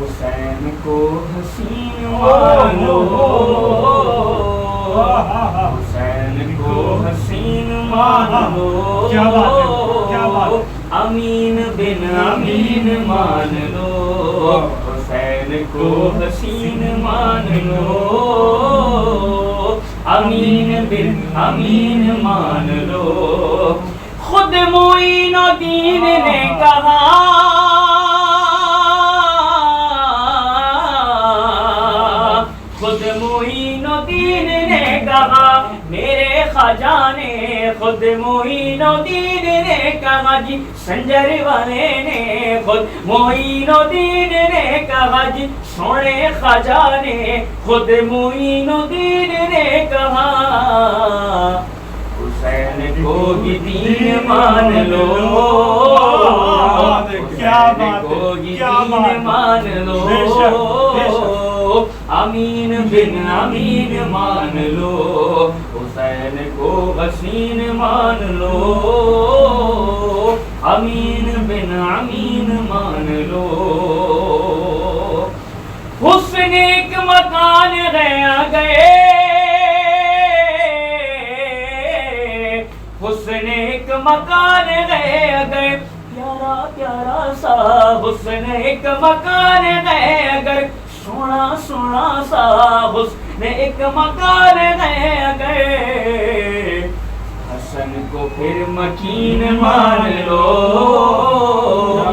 حسین کو حسین مان لو، حسین کو حسین مان لو، کیا بات ہے، کیا بات ہے، امین بن امین مان لو، حسین کو حسین مان لو، امین بن امین مان لو۔ خود معین الدین نے کہا، خود معین الدین نے کہا میرے خواجہ نے، خود معین الدین نے کہا جی سنجر والے نے، خود معین الدین نے کہا جی سونے خواجہ نے، خود معین الدین نے کہا حسین کو ہی دین مان لو، کیا حسین بات کو ہے، ہی کیا دین بات ہے، مان لو، بے شک، بے شک، امین بن امین مان لو، حسین کو حسین مان لو، امین بن امین مان لو۔ حسن ایک مکان گئے، حسن ایک مکان گئے، پیارا پیارا سا حسن ایک مکان گئے، سونا سونا سا حسن ایک مکان گئے، حسن کو پھر مکین مان لو،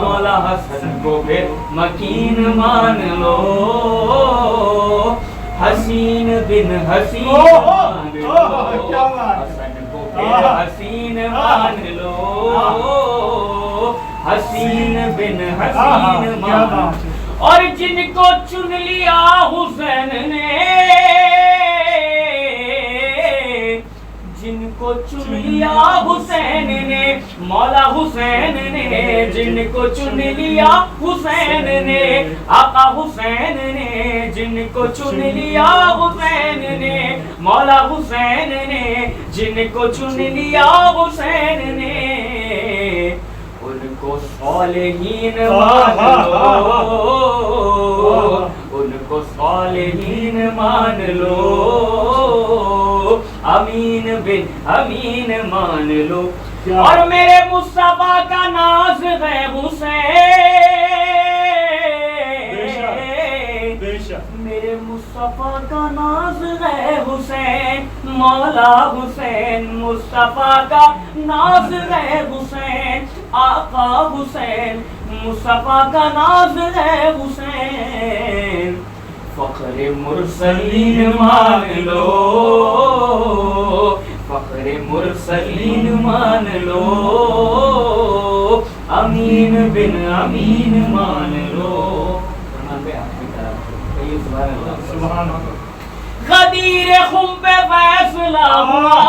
مولا حسن کو پھر مکین مان لو، حسین بن حسین مان لو، حسن کو پھر حسین مان لو، حسین بن حسین مان لو۔ اور جن کو چن لیا حسین نے، جن کو چن لیا حسین نے، مولا حسین نے، جن کو چن لیا حسین نے، آقا حسین نے، جن کو چن لیا حسین نے، مولا حسین نے، جن کو چن لیا حسین نے، ان کو صالحین مان لو، ان کو صالحین مان لو، امین بن امین مان لو۔ اور میرے مصطفیٰ کا ناز ہے حسین، میرے مصطفیٰ کا ناز ہے حسین، مولا حسین مصطفیٰ کا ناز ہے حسین، آقا حسین مصطفیٰ کا ناز ہے حسین، فخر مرسلین مان لو، فخر مرسلین مان لو، امین بن امین مان لو۔ سبحان اللہ۔ غدیر خم پہ فیصلہ ہوا،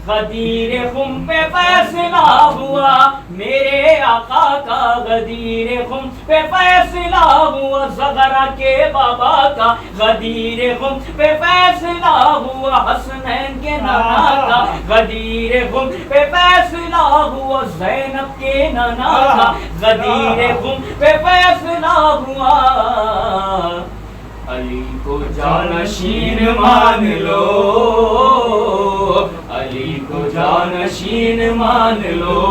غدیر خم پہ فیصلہ ہوا، میرے آقا کا غدیر خم پہ فیصلہ ہوا، زغرا کے بابا کا غدیر خم پہ فیصلہ ہوا، حسنین کے نانا کا غدیر خم پہ فیصلہ ہوا، زینب کے نانا کا غدیر خم پہ فیصلہ ہوا، علی کو جانشین مان لو، علی کو جانشین مان لو،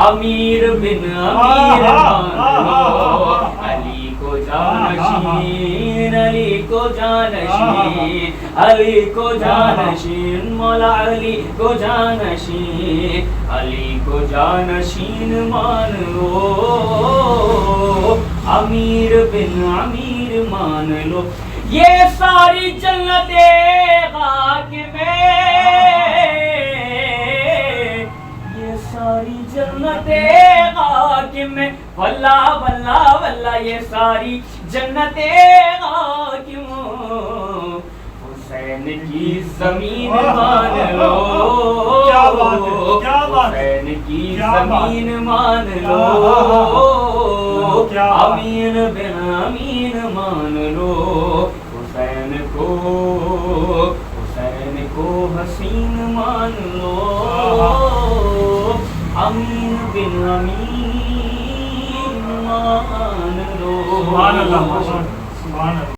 امیر بن امیر مان لو، علی کو جانشین، علی کو جانشین، علی کو جانشین، مولا علی کو جانشین، علی کو جانشین مان لو، امیر بن امیر مان لو۔ یہ ساری جنتیں خاک میں، یہ ساری جنتیں خاک میں، واللہ واللہ واللہ یہ ساری جنتیں خاک میں، حسین کی زمین مان لو، حسین کی زمین مان لو، امین بن امین مان لو، حسین کو حسین مان لو، امین بن امین مان رو سبحان اللہ، سبحان اللہ.